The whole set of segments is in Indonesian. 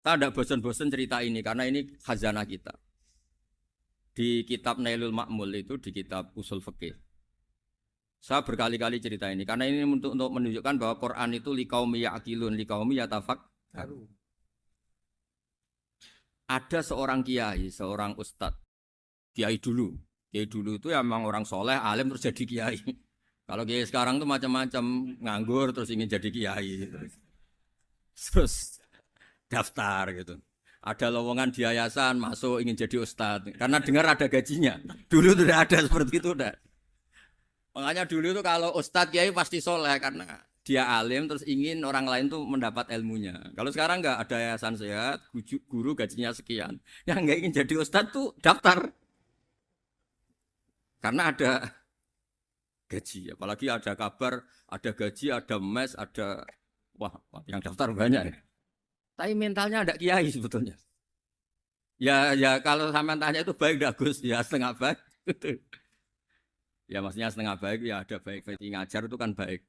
Saya tidak bosan-bosan cerita ini karena ini khazanah kita. Di kitab Nailul Ma'mul itu di kitab Usul Fikih. Saya berkali-kali cerita ini karena ini untuk menunjukkan bahwa Quran itu liqaumi ya'qilun, liqaumi yatafakkarun. Ada seorang kiai, seorang ustadz, kiai dulu. Kiai dulu itu emang orang soleh, alim terus jadi kiai. Kalau kiai sekarang tuh macam-macam, nganggur terus ingin jadi kiai. Terus daftar gitu. Ada lowongan di yayasan masuk ingin jadi ustadz karena dengar ada gajinya. Dulu tidak ada seperti itu, udah. Makanya dulu itu kalau ustadz kiai pasti soleh karena dia alim terus ingin orang lain tuh mendapat ilmunya. Kalau sekarang nggak ada yayasan sehat, guru gajinya sekian. Yang nggak ingin jadi ustadz tuh daftar karena ada gaji. Apalagi ada kabar, ada gaji, ada mes, ada wah yang daftar banyak. Tapi mentalnya ada kiai sebetulnya. Ya kalau sampean tanya itu baik enggak Gus? Ya setengah baik. Ya maksudnya setengah baik ya ada baik ngajar itu kan baik.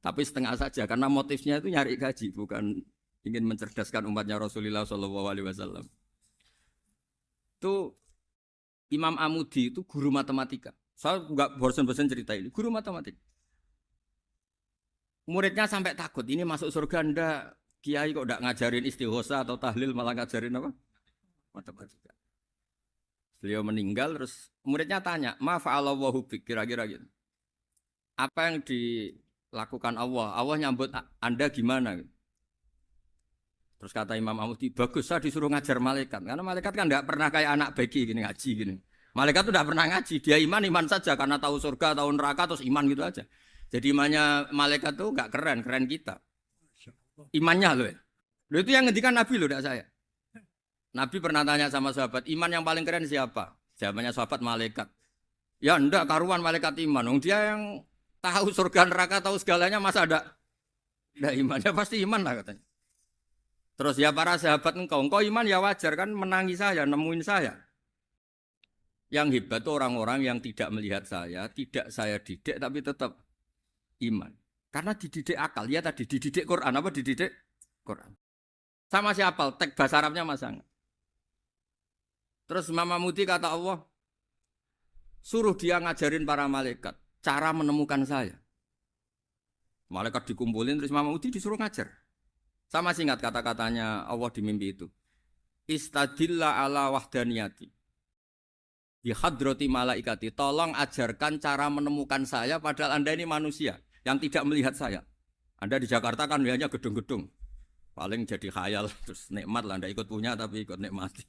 Tapi setengah saja karena motifnya itu nyari gaji bukan ingin mencerdaskan umatnya Rasulullah Shallallahu Alaihi Wasallam. Itu Imam Amudi itu guru matematika. Saya nggak bosan-bosan cerita ini. Guru matematika. Muridnya sampai takut ini masuk surga ndak. Kiai kok ndak ngajarin istighosa atau tahlil malah ngajarin apa? Matematika. Beliau meninggal terus muridnya tanya, "Ma fa'alallahu bik?" Kira-kira gitu. Apa yang dilakukan Allah? Allah nyambut Anda gimana? Terus kata Imam Amudi, "Bagus saya disuruh ngajar malaikat." Karena malaikat kan enggak pernah kayak anak beki gini ngaji gini. Malaikat tuh enggak pernah ngaji, dia iman saja karena tahu surga, tahu neraka terus iman gitu aja. Jadi imannya malaikat tuh enggak keren, keren kita. Imannya loh. Loh itu yang ngendikan Nabi loh, enggak saya. Nabi pernah tanya sama sahabat, iman yang paling keren siapa? Jawabannya sahabat malaikat. Ya enggak, karuan malaikat iman. Dia yang tahu surga neraka, tahu segalanya masa ada imannya pasti iman lah katanya. Terus ya para sahabat engkau iman ya wajar kan menangi saya, nemuin saya. Yang hebat itu orang-orang yang tidak melihat saya, tidak saya didik tapi tetap iman. Karena dididik akal, ya tadi dididik Quran, apa dididik Quran. Sama siapa? Teks bahasa Arabnya masang. Terus Imam Amudi kata Allah, suruh dia ngajarin para malaikat cara menemukan saya. Malaikat dikumpulin terus Imam Amudi disuruh ngajar. Sama singkat kata-katanya Allah di mimpi itu. Istadilla ala wahdaniyati. Di hadrati malaikati. Tolong ajarkan cara menemukan saya padahal Anda ini manusia yang tidak melihat saya. Anda di Jakarta kan melihatnya gedung-gedung. Paling jadi khayal terus nikmat lah. Anda ikut punya tapi ikut nikmati.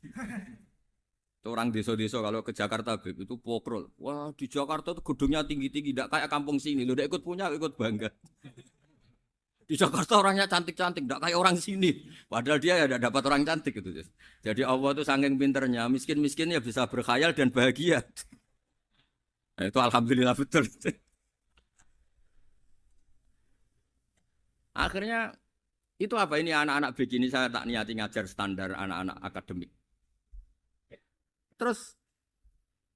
Orang desa-desa kalau ke Jakarta itu pokrol. Wah di Jakarta tuh gedungnya tinggi-tinggi. Tidak kayak kampung sini. Lu udah ikut punya ikut bangga. Di Jakarta orangnya cantik-cantik, tidak kayak orang sini. Padahal dia ya tidak dapat orang cantik gitu. Jadi Allah tuh saking pinternya, miskin-miskin ya bisa berkhayal dan bahagia. Nah, itu alhamdulillah betul. Akhirnya itu apa ini anak-anak begini saya tak niati ngajar standar anak-anak akademik. Terus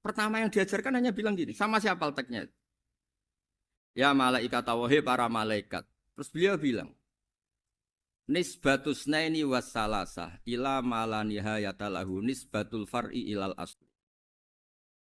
pertama yang diajarkan hanya bilang gini, sama siapa teknya? Ya malaikat wahai para malaikat. Terus beliau bilang, nisbatus naini wassalasah ila malanihayatalahu nisbatul far'i ilal asli.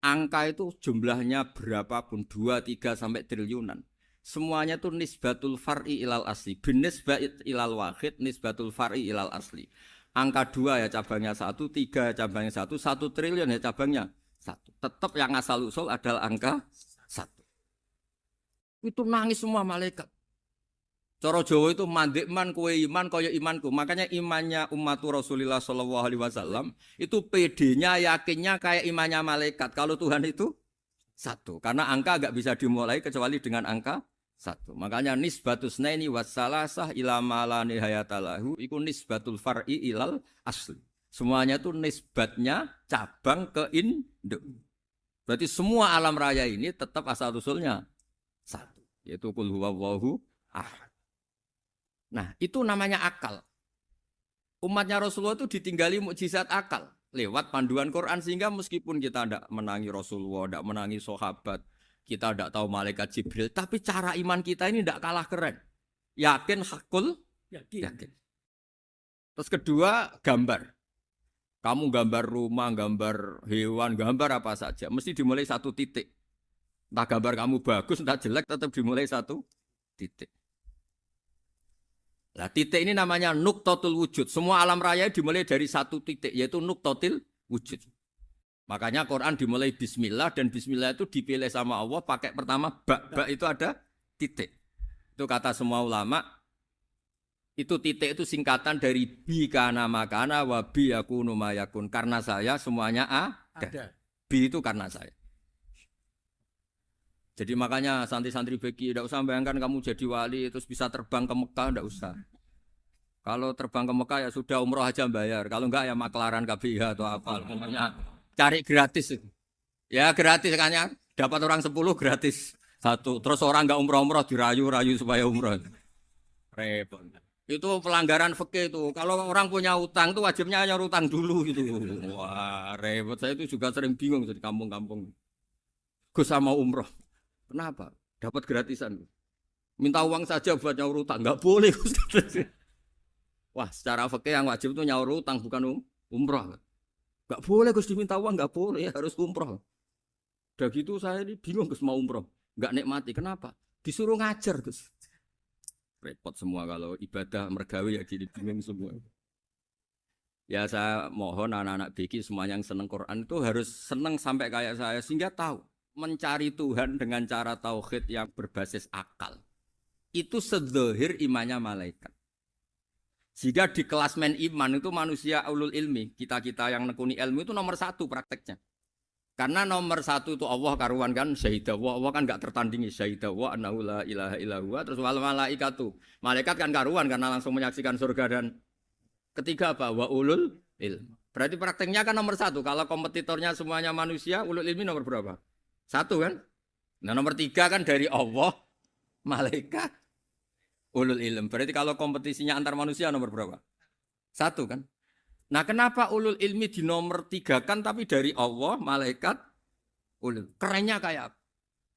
Angka itu jumlahnya berapapun, 2, 3 sampai triliunan. Semuanya itu nisbatul far'i ilal asli. Binisbat ilal wahid, nisbatul far'i ilal asli. Angka 2 ya cabangnya 1, 3 ya cabangnya 1, 1 triliun ya cabangnya 1. Tetap yang asal usul adalah angka 1. Itu nangis semua malaikat. Cara Jawa itu mandekman kue iman kaya imanku. Makanya imannya umat Rasulullah Shallallahu Alaihi Wasallam itu PD-nya yakinnya kayak imannya malaikat. Kalau Tuhan itu satu. Karena angka agak bisa dimulai kecuali dengan angka satu. Makanya nisbatus naini wassalasah ila ma nihayatalahu iku nisbatul far'i ilal asli. Semuanya itu nisbatnya cabang ke induk. Berarti semua alam raya ini tetap asal usulnya satu. Yaitu qul huwallahu ahad. Nah, itu namanya akal. Umatnya Rasulullah itu ditinggali mukjizat akal lewat panduan Quran sehingga meskipun kita tidak menangi Rasulullah, tidak menangi sahabat, kita tidak tahu malaikat Jibril, tapi cara iman kita ini tidak kalah keren. Yakin hakul yakin. Terus kedua, gambar. Kamu gambar rumah, gambar hewan, gambar apa saja. Mesti dimulai satu titik. Entah gambar kamu bagus, entah jelek, tetap dimulai satu titik. Nah, titik ini namanya nuqtatul wujud. Semua alam raya dimulai dari satu titik, yaitu nuqtatil wujud. Makanya Quran dimulai bismillah, dan bismillah itu dipilih sama Allah pakai pertama ba itu ada titik. Itu kata semua ulama. Itu titik itu singkatan dari bi kana makana wa bi yakunu mayakun. Karena saya semuanya ada. Bi itu karena saya. Jadi makanya santri-santri beki tidak usah bayangkan kamu jadi wali terus bisa terbang ke Mekah, tidak usah. Kalau terbang ke Mekah ya sudah umroh aja bayar. Kalau enggak ya maklaran KBH atau apa. Pokoknya cari gratis. Ya gratis kan ya. Dapat orang 10 gratis satu. Terus orang enggak umroh-umroh dirayu-rayu supaya umroh. Repot. Itu pelanggaran fikih itu. Kalau orang punya utang itu wajibnya nyaur utang dulu gitu. Wah, repot. Saya itu juga sering bingung di kampung-kampung. Gus sama umroh. Kenapa? Dapat gratisan. Minta uang saja buat nyaur utang. Enggak boleh. Wah, secara fikih yang wajib itu nyaur utang bukan umroh. Enggak boleh Gus diminta uang, enggak boleh, harus umroh. Udah gitu saya ini bingung Gus mau umroh. Enggak nikmati. Kenapa? Disuruh ngajar Gus. Repot semua kalau ibadah mergawe ya jadi bingung semua. Ya saya mohon anak-anak BK semua yang seneng Quran itu harus seneng sampai kayak saya sehingga tahu mencari Tuhan dengan cara tauhid yang berbasis akal. Itu sedzahir imannya malaikat. Jika di klasmen iman itu manusia ulul ilmi, kita-kita yang nekuni ilmu itu nomor 1 prakteknya. Karena nomor 1 itu Allah karuan kan syahidah wa, Allah kan enggak tertandingi syahidah wa annahu la ilaha illallah. Terus wal malaikatu. Malaikat kan karuan karena langsung menyaksikan surga, dan ketiga apa? Wa ulul ilm. Berarti prakteknya kan nomor 1. Kalau kompetitornya semuanya manusia, ulul ilmi nomor berapa? 1 kan? Nah nomor 3 kan dari Allah, malaikat, ulul ilm. Berarti kalau kompetisinya antar manusia nomor berapa? 1 kan? Nah kenapa ulul ilmi di nomor 3 kan tapi dari Allah, malaikat, ulul. Kerennya kayak apa?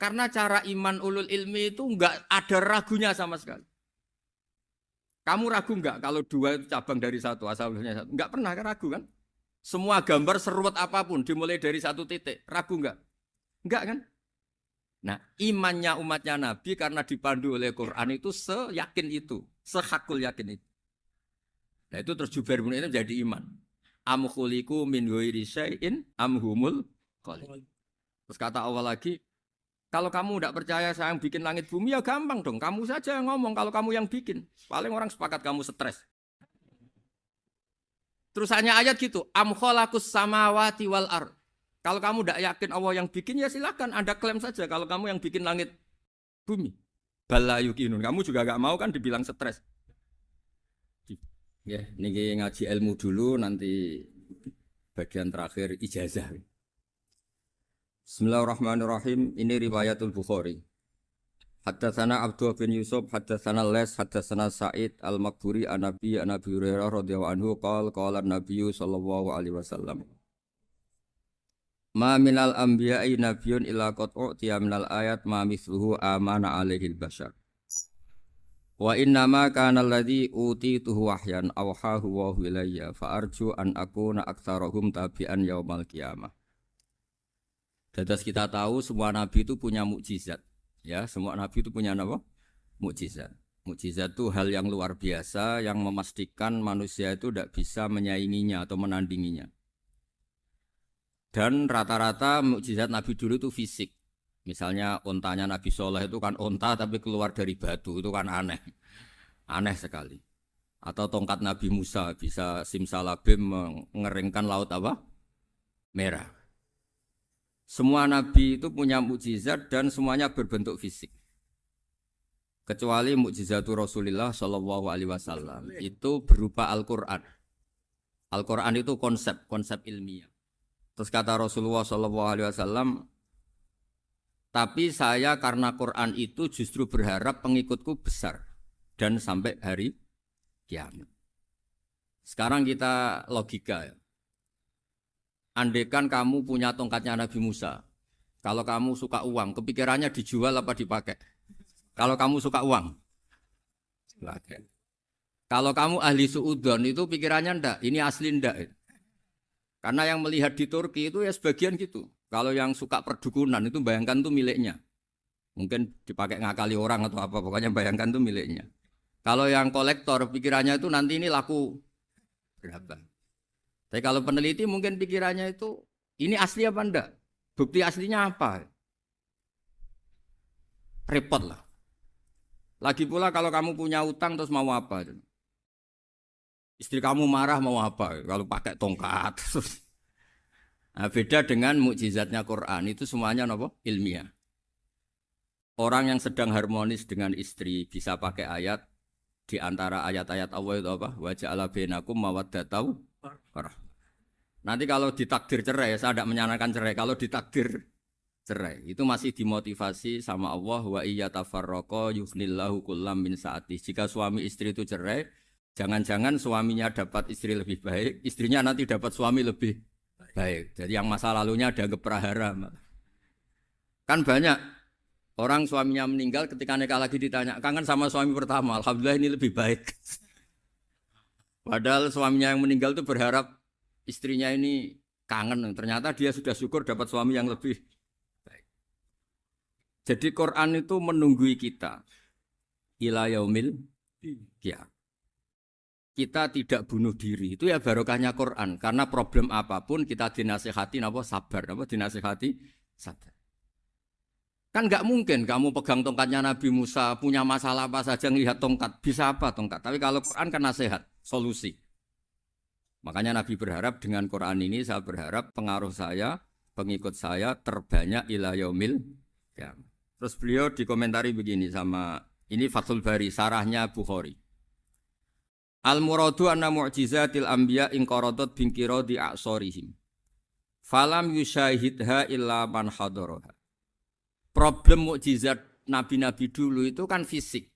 Karena cara iman ulul ilmi itu enggak ada ragunya sama sekali. Kamu ragu enggak kalau 2 itu cabang dari 1, asalnya 1? Enggak pernah kan ragu kan? Semua gambar seruat apapun dimulai dari 1 titik. Ragu enggak? Enggak kan? Nah imannya umatnya Nabi karena dipandu oleh Quran itu seyakin itu. Sehakul yakin itu. Nah itu terus Jubair bin Mut'im jadi iman. Am khuliqu min ghairi syai'in am humul khaliq. Terus kata Allah lagi, kalau kamu tidak percaya saya yang bikin langit bumi ya gampang dong. Kamu saja yang ngomong kalau kamu yang bikin. Paling orang sepakat kamu stres. Terus hanya ayat gitu, am khalaqus samawati wal ard. Kalau kamu tidak yakin Allah yang bikin ya silakan Anda klaim saja kalau kamu yang bikin langit bumi. Bala yuqinun. Kamu juga gak mau kan dibilang stres. Ya, niki ngaji ilmu dulu, nanti bagian terakhir ijazah. Bismillahirrahmanirrahim. Ini riwayatul Bukhari. Haddatsana Abdullah bin Yusuf, haddatsana Les, haddatsana Sa'id al-Maqburi an Nabi Hurairah radhiyallahu anhu qala an-nabiy sallallahu alaihi wasallam. Ma minal anbiya'i nabiyyun illa qad u'tiya minal ayat ma mithluhu amana alaihi al-bashar. Wa innama kana alladhi utituhu wahyan awhahu wa ilayya fa arju an akuna aktsarahum tabi'an yaumal qiyamah. Dadas kita tahu semua nabi itu punya mukjizat. Ya, semua nabi itu punya apa? Mukjizat. Mukjizat itu hal yang luar biasa yang memastikan manusia itu tidak bisa menyainginya atau menandinginya. Dan rata-rata mukjizat nabi dulu itu fisik. Misalnya ontanya Nabi Soleh itu kan onta tapi keluar dari batu, itu kan aneh. Aneh sekali. Atau tongkat Nabi Musa bisa simsalabim mengeringkan laut apa? Merah. Semua Nabi itu punya mukjizat dan semuanya berbentuk fisik. Kecuali mukjizatul Rasulullah Shallallahu Alaihi Wasallam itu berupa Al-Quran. Al-Quran itu konsep ilmiah. Terus kata Rasulullah Shallallahu Alaihi Wasallam, tapi saya karena Quran itu justru berharap pengikutku besar dan sampai hari kiamat. Sekarang kita logika ya. Andekan kamu punya tongkatnya Nabi Musa. Kalau kamu suka uang, kepikirannya dijual apa dipakai? Kalau kamu suka uang, dipakai. Kalau kamu ahli suudon itu pikirannya ndak, ini asli ndak. Karena yang melihat di Turki itu ya sebagian gitu. Kalau yang suka perdukunan itu bayangkan tuh miliknya. Mungkin dipakai ngakali orang atau apa, pokoknya bayangkan tuh miliknya. Kalau yang kolektor pikirannya itu nanti ini laku berapa. Tapi kalau peneliti mungkin pikirannya itu ini asli apa enggak? Bukti aslinya apa? Repot lah. Lagi pula kalau kamu punya utang terus mau apa? Istri kamu marah mau apa? Kalau pakai tongkat. Nah, beda dengan mukjizatnya Quran itu semuanya apa? Ilmiah. Orang yang sedang harmonis dengan istri bisa pakai ayat di antara ayat-ayat Allah itu apa? Wa ja'ala bainakum mawaddatan warahmah. Nanti kalau ditakdir cerai, saya tidak menyarankan cerai. Kalau ditakdir cerai, itu masih dimotivasi sama Allah wa iyyatafarraqa yughnillahu kullam min sa'ati. Jika suami istri itu cerai, jangan-jangan suaminya dapat istri lebih baik, istrinya nanti dapat suami lebih baik. Jadi yang masa lalunya dianggap prahara. Kan banyak orang suaminya meninggal ketika nikah lagi ditanya, kangen sama suami pertama, alhamdulillah ini lebih baik. Padahal suaminya yang meninggal itu berharap istrinya ini kangen, ternyata dia sudah syukur dapat suami yang lebih baik. Jadi Quran itu menunggui kita ila yaumil qiyamah. Kita tidak bunuh diri, itu ya barokahnya Quran. Karena problem apapun kita dinasihati apa sabar, apa dinasihati sabar. Kan nggak mungkin kamu pegang tongkatnya Nabi Musa, punya masalah apa saja ngelihat tongkat, bisa apa tongkat. Tapi kalau Quran kan nasihat, solusi. Makanya Nabi berharap dengan Quran ini, saya berharap pengaruh saya, pengikut saya terbanyak ila yaumil qiyamah. Terus beliau dikomentari begini sama, ini Fathul Bari, sarahnya Bukhari. Al-muradu anna mu'jizatil anbiya inqaradat binqiradi a'sorihim. Falam yusyahidha illa man hadaraha. Problem mukjizat nabi-nabi dulu itu kan fisik.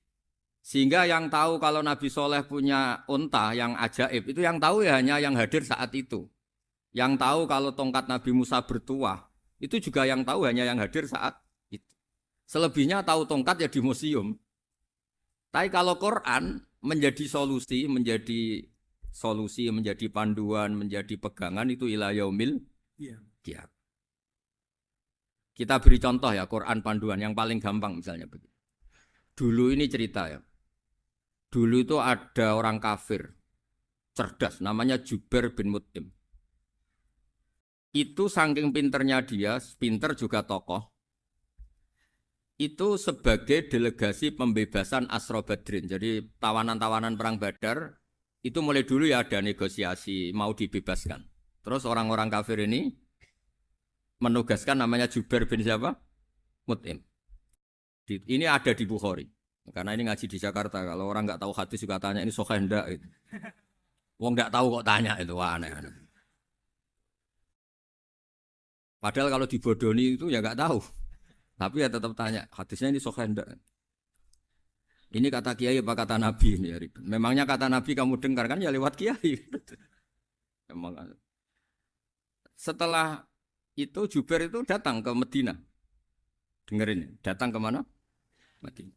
Sehingga yang tahu kalau Nabi Soleh punya unta yang ajaib, itu yang tahu ya hanya yang hadir saat itu. Yang tahu kalau tongkat Nabi Musa bertuah, itu juga yang tahu hanya yang hadir saat itu. Selebihnya tahu tongkat ya di museum. Tapi kalau Quran menjadi solusi, menjadi panduan, menjadi pegangan itu ila yaumil qiyamah. Kita beri contoh ya, Quran panduan yang paling gampang misalnya begini. Dulu ini cerita ya. Dulu itu ada orang kafir cerdas namanya Jubair bin Mut'im. Itu saking pinternya dia, pinter juga tokoh. Itu sebagai delegasi pembebasan Asra Badrin. Jadi tawanan-tawanan perang Badar itu mulai dulu ya ada negosiasi mau dibebaskan. Terus orang-orang kafir ini menugaskan namanya Jubair bin siapa? Mut'im. Ini ada di Bukhari. Karena ini ngaji di Jakarta. Kalau orang nggak tahu hadis juga tanya ini sahih enggak gitu. Wong nggak tahu kok tanya itu aneh. Padahal kalau dibodoni itu ya nggak tahu. Tapi ya tetap tanya, hadisnya ini sahih enggak? Ini kata kiai apa kata nabi ini ya ribet. Memangnya kata nabi kamu dengar kan ya lewat kiai. Memang. Setelah itu Jubair itu datang ke Medina. Dengerin, datang ke mana? Medina.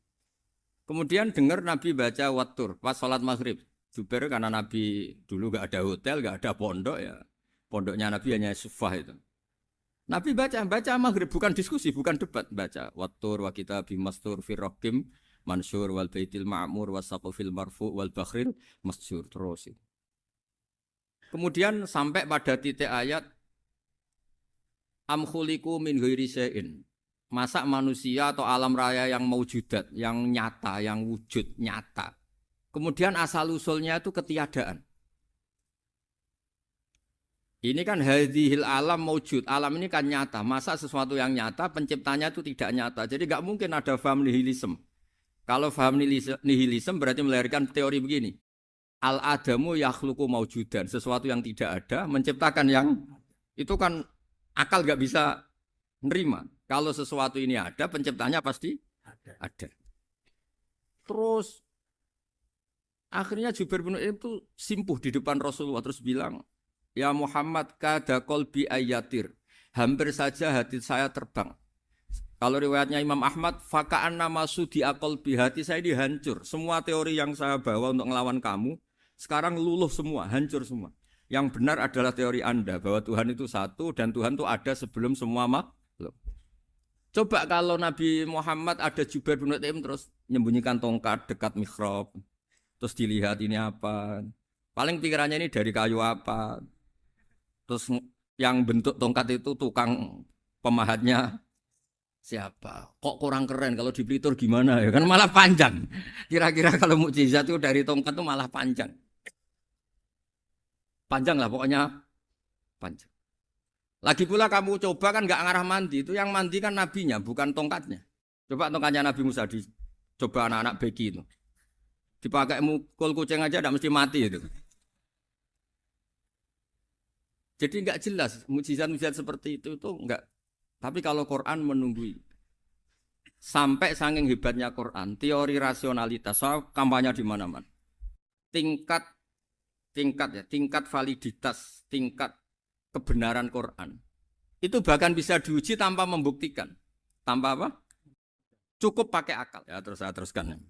Kemudian dengar Nabi baca Wattur pas sholat maghrib. Jubair karena Nabi dulu gak ada hotel, gak ada pondok ya. Pondoknya Nabi hanya sufah itu. Nabi baca maghrib, bukan diskusi, bukan debat. Baca Wattur wa kitabi mastur firrokim mansur wal baitil ma'mur wasaqufil marfu wal bakhril masjur. Terus. Kemudian sampai pada titik ayat am khuliqu min ghairi syai'in. Masa manusia atau alam raya yang maujudat, yang nyata, yang wujud nyata. Kemudian asal-usulnya itu ketiadaan. Ini kan hadhil alam maujud, alam ini kan nyata. Masa sesuatu yang nyata, penciptanya itu tidak nyata. Jadi nggak mungkin ada faham nihilisme. Kalau faham nihilisme berarti melahirkan teori begini. Al-adamu yakhluqu maujudan, sesuatu yang tidak ada, menciptakan yang itu kan akal nggak bisa nerima. Kalau sesuatu ini ada, penciptanya pasti ada. Terus akhirnya Jubair bin Mut'im itu simpuh di depan Rasulullah terus bilang, "Ya Muhammad kada qalbi ayatir." Hampir saja hati saya terbang. Kalau riwayatnya Imam Ahmad, faka'an nama sudi akol bihati saya ini hancur. Semua teori yang saya bawa untuk ngelawan kamu, sekarang luluh semua, hancur semua. Yang benar adalah teori Anda, bahwa Tuhan itu satu, dan Tuhan itu ada sebelum semua makhluk. Coba kalau Nabi Muhammad ada Jubair bin Mut'im terus menyembunyikan tongkat dekat mihrab, terus dilihat ini apa. Paling pikirannya ini dari kayu apa. Terus yang bentuk tongkat itu tukang pemahatnya siapa? Kok kurang keren kalau di Blitur gimana ya? Kan malah panjang. Kira-kira kalau mukjizat itu dari tongkat itu malah panjang. Panjang lah pokoknya panjang. Lagi pula kamu coba kan nggak ngarah mandi. Itu yang mandi kan nabinya bukan tongkatnya. Coba tongkatnya Nabi Musa coba anak-anak beki itu. Dipakai mukul kucing aja tidak mesti mati itu. Jadi nggak jelas mukjizat-mukjizat seperti itu nggak. Tapi kalau Quran menunggui sampai saking hebatnya Quran, teori rasionalitas, soal kampanye di mana-mana. Tingkat validitas, tingkat kebenaran Quran. Itu bahkan bisa diuji tanpa membuktikan. Tanpa apa? Cukup pakai akal. Ya, terus saya teruskan.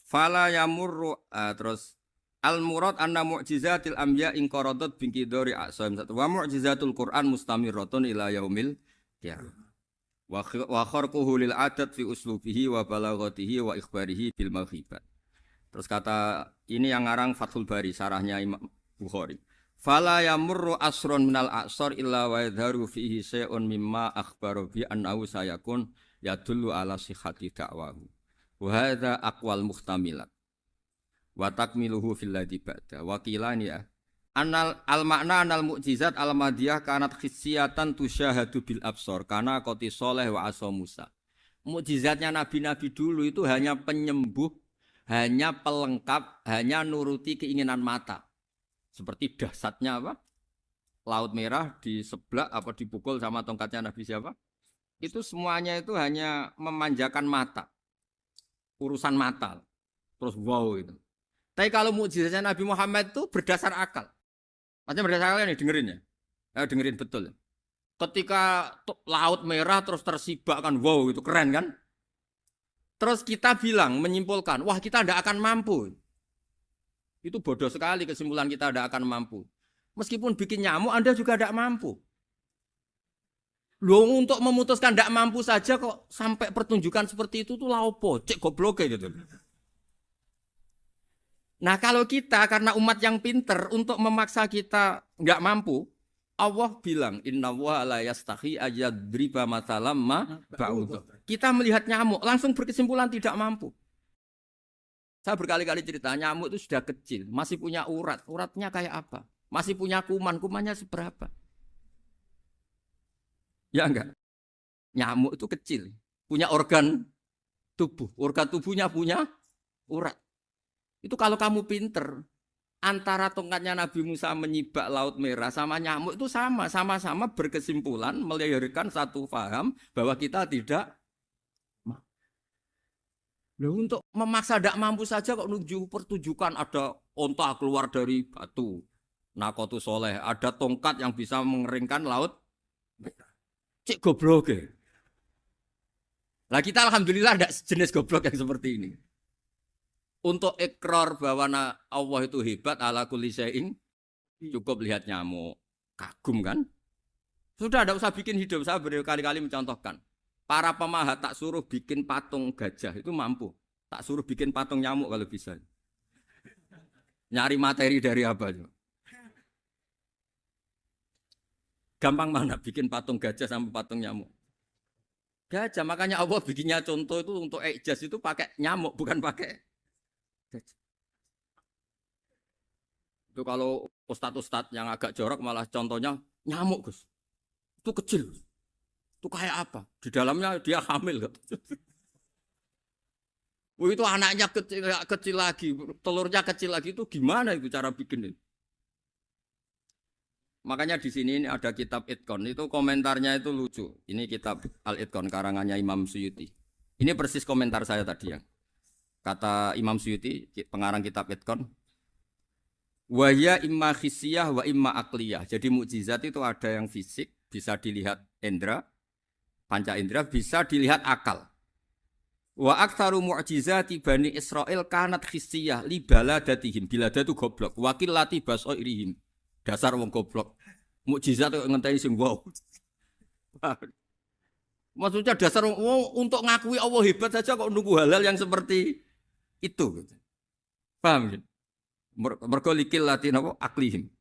Fala yamurru terus al-murad anna mu'jizatil anbiya in qaradat bin qidari a'saim wa mu'jizatul Qur'an mustamirratun ila yaumil qiyamah. Wa kharquhu lil adat fi uslubihi wa balaghatihi wa ikhbarihi bil mawhibat. Terus kata ini yang ngarang Fathul Bari sarahnya Imam Bukhari. Fala yamurru asrun minal a'sar illa wa yadharu fihi shay'un mimma akhbaru bi annahu sayakun yadullu ala sihhati da'wahu. Wa hadza aqwal muhtamilat. Wa takmiluhu fil ladzi ba'da wa qilani ya anal al makna anal mukjizat al madiyah kanat khissiyatan tusyahadu bil absar kana qoti soleh wa asa Musa. Mukjizatnya nabi-nabi dulu itu hanya penyembuh, hanya pelengkap, hanya nuruti keinginan mata. Seperti dahsyatnya apa? Laut Merah di sebelah apa dipukul sama tongkatnya Nabi siapa? Itu semuanya itu hanya memanjakan mata. Urusan mata. Terus wow itu. Tapi kalau mukjizatnya Nabi Muhammad itu berdasar akal. Maksudnya berdasar akal nih dengerin ya. Dengerin betul. Ketika Laut Merah terus tersibak kan, wow itu keren kan. Terus kita bilang, menyimpulkan, wah kita tidak akan mampu. Itu bodoh sekali kesimpulan kita tidak akan mampu. Meskipun bikin nyamuk Anda juga tidak mampu. Loh untuk memutuskan tidak mampu saja kok sampai pertunjukan seperti itu tuh laopo, cek goblok gitu. Nah kalau kita karena umat yang pinter untuk memaksa kita nggak mampu, Allah bilang Inna wa la yastahi ayadriba mathalam ma ba'udhu. Kita melihat nyamuk langsung berkesimpulan tidak mampu. Saya berkali-kali cerita nyamuk itu sudah kecil, masih punya urat, uratnya kayak apa? Masih punya kuman, kumannya seberapa? Ya enggak? Nyamuk itu kecil, punya organ tubuhnya punya urat. Itu kalau kamu pinter, antara tongkatnya Nabi Musa menyibak Laut Merah sama nyamuk itu sama-sama berkesimpulan melahirkan satu paham bahwa kita tidak. Loh, untuk memaksa tidak mampu saja kok nuju pertunjukan ada onta keluar dari batu, nakotu soleh, ada tongkat yang bisa mengeringkan laut. Cik goblok ya. Lah kita alhamdulillah ada jenis goblok yang seperti ini. Untuk ikrar bahwa Allah itu hebat ala kulli syai'in cukup lihat nyamuk, kagum kan? Sudah tidak usah bikin hidup. Saya berkali-kali mencontohkan. Para pemahat tak suruh bikin patung gajah itu mampu. Tak suruh bikin patung nyamuk kalau bisa. Nyari materi dari apa? Gampang mana bikin patung gajah sama patung nyamuk? Gajah, makanya Allah bikinnya contoh itu untuk ijaz itu pakai nyamuk bukan pakai. Itu kalau ustadz-ustadz yang agak jorok malah contohnya nyamuk Gus. Itu kecil. Itu kayak apa? Di dalamnya dia hamil. Itu anaknya kecil lagi, telurnya kecil lagi itu gimana itu cara bikin itu? Makanya di sini ada kitab Itqan itu komentarnya itu lucu. Ini kitab Al-Itqan karangannya Imam Suyuti. Ini persis komentar saya tadi yang kata Imam Suyuti, pengarang kitab Itqan, wa ya imma khissiyah wa imma aqliyah. Jadi mukjizat itu ada yang fisik, bisa dilihat indra, panca indra, bisa dilihat akal. Wa aktsaru mu'jizati Bani Israil kanat khissiyah li baladatihim. Bilada itu goblok. Wakil lati basoirihim. Dasar wong goblok. Mukjizat kok ngenteni sing wow. Maksudnya dasar untuk ngakui Allah hebat saja kok nunggu halal yang seperti itu. Paham ya? Mergo likil lati napa aklihim.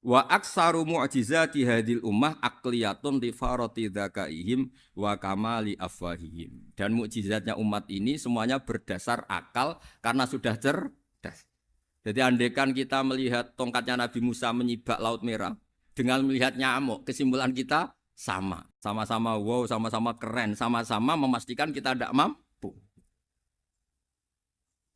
Wa aksaru mu'jizati hadil ummah akliyatun li farati dzakaihim wa kamali afwahihim. Dan mukjizatnya umat ini semuanya berdasar akal karena sudah cerdas. Jadi andaikan kita melihat tongkatnya Nabi Musa menyibak Laut Merah dengan melihat nyamuk, kesimpulan kita sama. Sama-sama wow, sama-sama keren, sama-sama memastikan kita tidak mampu.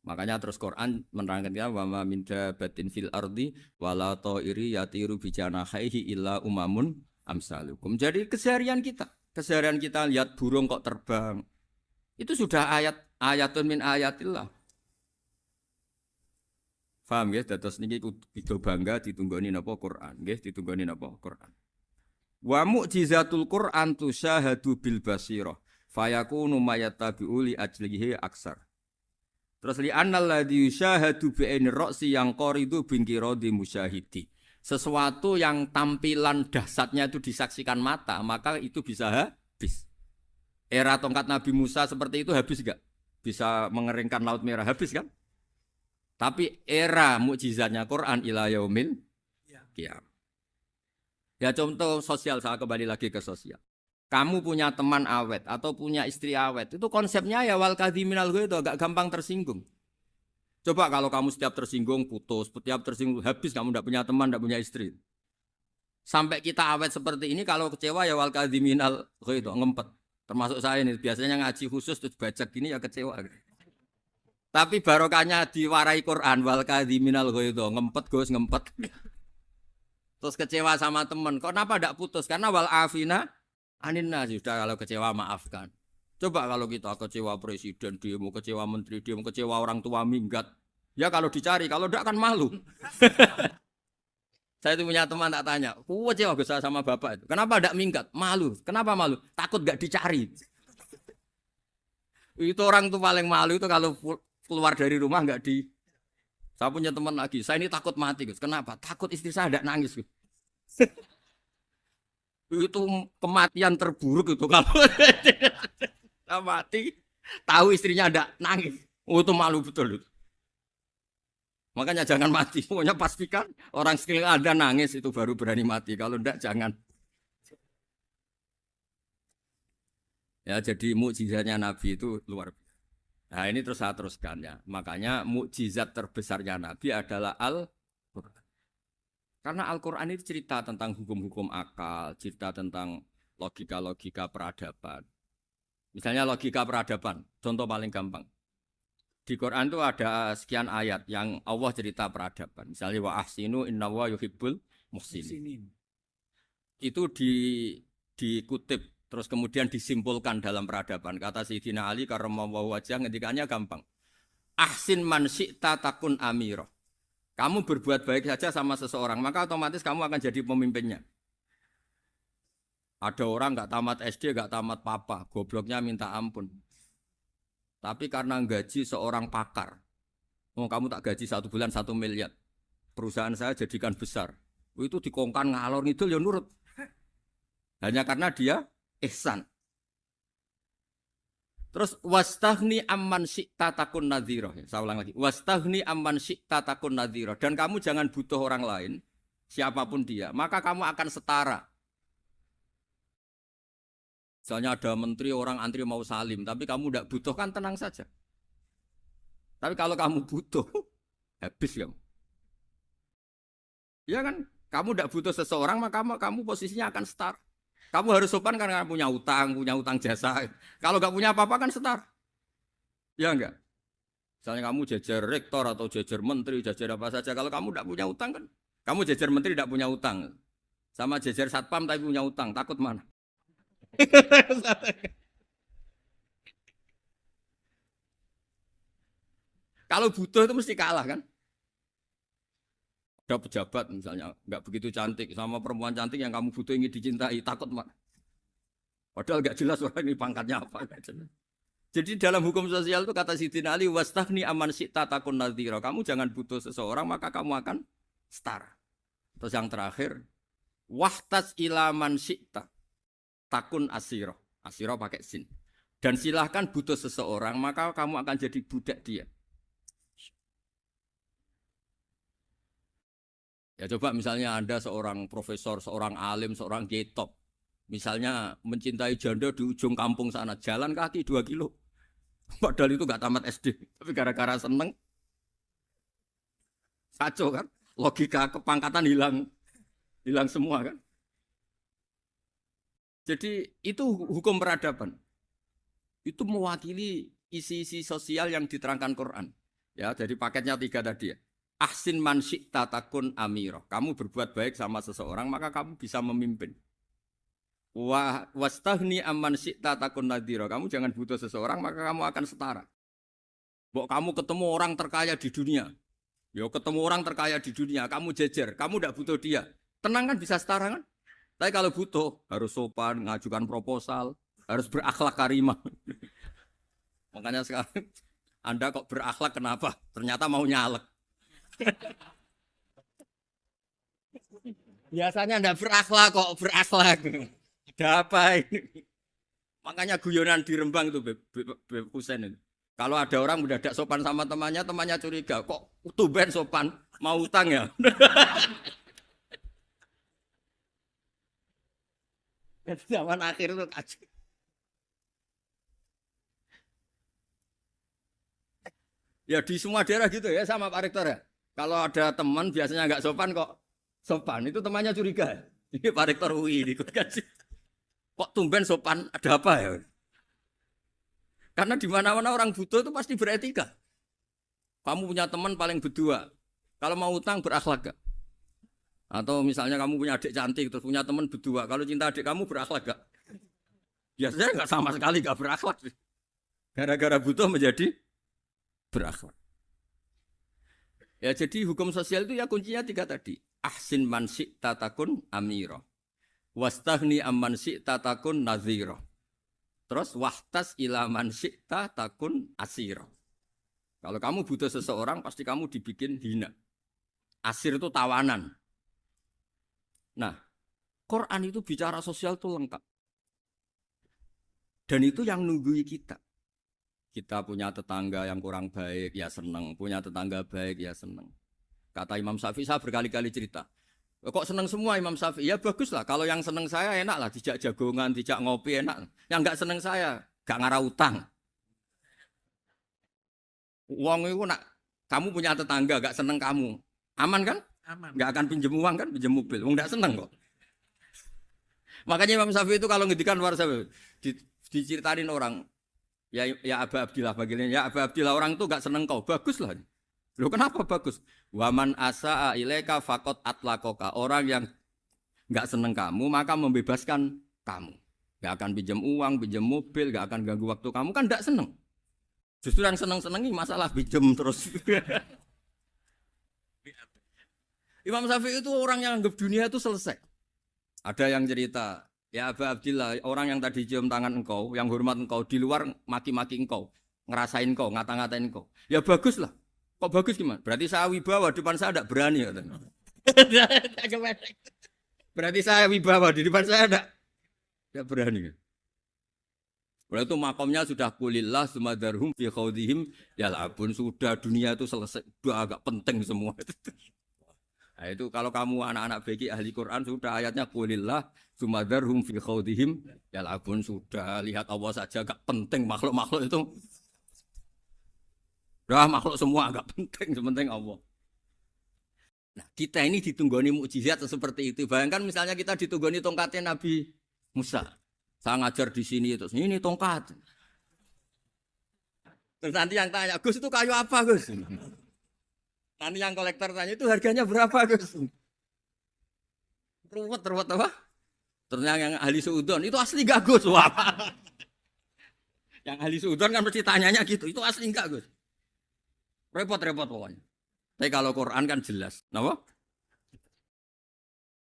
Makanya terus Quran menerangkan ya wa ma min dabatin fil ardi wala ta'iri yatiru bi janahihi illa umamun amsalukum. Jadi keseharian kita lihat burung kok terbang. Itu sudah ayatun min ayatillah. Paham ya? Dados niki kudu bangga ditunggoni napa Quran, nggih ditunggoni napa Quran. Wa mu'jizatul Quran tusyahadu bil basirah fayakunu mayatabi'u li ajlihi aksar. Terus li annal ladzi yusyahadu bi ainir ra'si yang qaridu bin qiradi musyahidi. Sesuatu yang tampilan dahsyatnya itu disaksikan mata, maka itu bisa habis. Era tongkat Nabi Musa seperti itu habis enggak? Bisa mengeringkan Laut Merah, habis kan? Tapi era mukjizatnya Quran ila yaumil qiyamah. Ya contoh sosial, saya kembali lagi ke sosial. Kamu punya teman awet atau punya istri awet, itu konsepnya ya wal kadhiminal itu agak gampang tersinggung. Coba kalau kamu setiap tersinggung putus, setiap tersinggung habis, kamu tidak punya teman, tidak punya istri. Sampai kita awet seperti ini, kalau kecewa ya wal kadhiminal itu ngempet. Termasuk saya ini biasanya ngaji khusus terus baca gini ya kecewa. Tapi barokahnya diwarai Quran wal kadhiminal itu ngempet Gus ngempet. Terus kecewa sama teman, kenapa tidak putus? Karena wal afina Aninna sudah kalau kecewa maafkan. Coba kalau kita kecewa presiden demo, kecewa menteri demo, kecewa orang tua minggat. Ya kalau dicari, kalau tidak kan malu. Saya itu punya teman tak tanya, kecewa gue sama bapak itu. Kenapa tidak minggat? Malu. Kenapa malu? Takut gak dicari. Itu orang tuh paling malu itu kalau keluar dari rumah nggak di. Saya punya teman lagi, saya ini takut mati Gus. Kenapa? Takut istri saya tidak nangis Gus. Itu kematian terburuk itu kalau mati tahu istrinya ada nangis, itu malu betul itu. Makanya jangan mati, pokoknya pastikan orang sekeliling ada nangis itu baru berani mati, kalau enggak jangan. Ya jadi mukjizatnya Nabi itu luar biasa. Nah ini terus saya teruskan ya, makanya mukjizat terbesarnya Nabi adalah Al-Quran. Karena Al-Quran itu cerita tentang hukum-hukum akal, cerita tentang logika-logika peradaban. Misalnya logika peradaban, contoh paling gampang. Di Quran itu ada sekian ayat yang Allah cerita peradaban. Misalnya wa ahsinu innallaha yuhibbul muhsinin. Itu dikutip, terus kemudian disimpulkan dalam peradaban. Kata Sayyidina Ali karramallahu wajhah ngendikannya gampang. Ahsin man syi'ta takun amira. Kamu berbuat baik saja sama seseorang, maka otomatis kamu akan jadi pemimpinnya. Ada orang nggak tamat SD, nggak tamat papa, gobloknya minta ampun. Tapi karena gaji seorang pakar, kamu tak gaji 1 bulan 1 miliar, perusahaan saya jadikan besar. Itu dikongkan ngalor ngidul ya nurut. Hanya karena dia ihsan. Terus wastaghni amman syi'ta takun nadhira. Saya ulang lagi. Wastaghni amman syi'ta takun nadhira. Dan kamu jangan butuh orang lain, siapapun dia, maka kamu akan setara. Misalnya ada menteri orang antri mau salim, tapi kamu tidak butuh kan tenang saja. Tapi kalau kamu butuh, habis kamu. Ya kan? Kamu tidak butuh seseorang, maka kamu posisinya akan setara. Kamu harus sopan karena punya utang jasa. Kalau nggak punya apa-apa kan setar. Ya enggak? Misalnya kamu jajar rektor atau jajar menteri, jajar apa saja. Kalau kamu tidak punya utang kan, kamu jajar menteri tidak punya utang. Sama jajar satpam tapi punya utang, takut mana? Kalau butuh itu mesti kalah kan? Ada pejabat misalnya nggak begitu cantik sama perempuan cantik yang kamu butuh ingin dicintai, takut mak. Padahal nggak jelas orang ini pangkatnya apa. Jadi dalam hukum sosial itu kata Sidin Ali, wastahni aman syi'ta takun nadhira. Kamu jangan butuh seseorang maka kamu akan setara. Terus yang terakhir, wahtas ilaman syi'ta takun asiro. Asiro pakai sin. Dan silahkan butuh seseorang maka kamu akan jadi budak dia. Ya coba misalnya Anda seorang profesor, seorang alim, seorang kiai top. Misalnya mencintai janda di ujung kampung sana, jalan kaki 2 kilo. Padahal itu gak tamat SD. Tapi gara-gara seneng, kacau kan. Logika kepangkatan hilang semua kan. Jadi itu hukum peradaban. Itu mewakili isi-isi sosial yang diterangkan Quran. Ya, dari paketnya 3 tadi ya. Ahsin man syi'ta takun amirah. Kamu berbuat baik sama seseorang maka kamu bisa memimpin. Wastahni amman syi'ta takun nadhira. Kamu jangan butuh seseorang maka kamu akan setara. Bok kamu ketemu orang terkaya di dunia. Yo ketemu orang terkaya di dunia, kamu jejer, kamu tidak butuh dia. Tenang kan bisa setara kan? Tapi kalau butuh harus sopan, ngajukan proposal, harus berakhlak karimah. Makanya sekarang Anda kok berakhlak kenapa? Ternyata mau nyalek. Biasanya enggak berakhlak kok berakhlak. Ada apa ini? Makanya guyonan di Rembang itu Beb Husein itu. Kalau ada orang mendadak sopan sama temannya, temannya curiga, kok tumben sopan, mau utang ya? Zaman akhir itu kacau. Ya di semua daerah gitu ya sama Pak Rektor ya. Kalau ada teman biasanya nggak sopan kok sopan, itu temannya curiga. Ini Pak Rektor UI ini kok tumben sopan, ada apa ya? Karena di mana-mana orang butuh itu pasti beretika. Kamu punya teman paling berdua, kalau mau utang berakhlak gak? Atau misalnya kamu punya adik cantik terus punya teman berdua, kalau cinta adik kamu berakhlak gak? Biasanya nggak sama sekali nggak berakhlak. Gara-gara butuh menjadi berakhlak. Ya jadi hukum sosial itu ya kuncinya 3 tadi. Ahsin man syi'ta takun amira. Wastahni amman syi'ta takun nadhira. Terus wahtas ila man syi'ta takun asira. Kalau kamu butuh seseorang pasti kamu dibikin hina. Asir itu tawanan. Nah, Quran itu bicara sosial itu lengkap. Dan itu yang nunggui kita. Kita punya tetangga yang kurang baik, ya seneng. Punya tetangga baik, ya seneng. Kata Imam Syafi'i, saya berkali-kali cerita. Kok seneng semua Imam Syafi'i? Ya bagus lah. Kalau yang seneng saya enak lah. Dijak jagongan, dijak ngopi enak. Yang enggak seneng saya, gak ngarah utang. Uang itu nak, kamu punya tetangga gak seneng kamu. Aman kan? Aman. Gak akan pinjem uang kan, pinjem mobil. Uang gak seneng kok. Makanya Imam Syafi'i itu kalau ngedikan luar Syafi'i, diceritain orang. Ya Aba Abdillah bagian ya Aba Abdillah orang itu gak seneng kau. Bagus lah. Loh kenapa bagus? Waman asa'a ilaika faqad atlaqaka. Orang yang enggak seneng kamu maka membebaskan kamu. Enggak akan pinjam uang, pinjam mobil, enggak akan ganggu waktu kamu kan enggak seneng. Justru yang seneng-senengi masalah pinjam terus. Imam Syafi'i itu orang yang anggap dunia itu selesai. Ada yang cerita, ya Aba Abdillah, orang yang tadi cium tangan engkau, yang hormat engkau di luar maki-maki engkau, ngerasain engkau, ngata-ngatain engkau. Ya bagus lah. Kok bagus gimana? Berarti saya wibawa, depan saya tidak berani. Berarti saya wibawa, di depan saya tidak berani. Berarti itu makomnya sudah kulillah, sumadarhum fi khawdihim, yal'abun. Sudah dunia itu selesai, sudah agak penting semua. Nah itu kalau kamu anak-anak beki ahli Quran, sudah ayatnya kulillah, sumadarhum fi khawdihim, yal'abun. Sudah lihat Allah saja agak penting, makhluk-makhluk itu. Dah makhluk semua agak penting, sepenting Allah. Nah, kita ini ditunggoni mukjizat seperti itu. Bayangkan misalnya kita ditunggoni tongkatnya Nabi Musa. Saya ngajar di sini terus ini tongkat. Terus nanti yang tanya, Gus itu kayu apa, Gus? Nanti yang kolektor tanya itu harganya berapa, Gus? Ruwet apa? Terus yang ahli suudon itu asli gak, Gus? Wah. Yang ahli suudon kan mesti tanyanya gitu, itu asli enggak, Gus? Repot-repot pokoknya. Tapi kalau Quran kan jelas. Kenapa?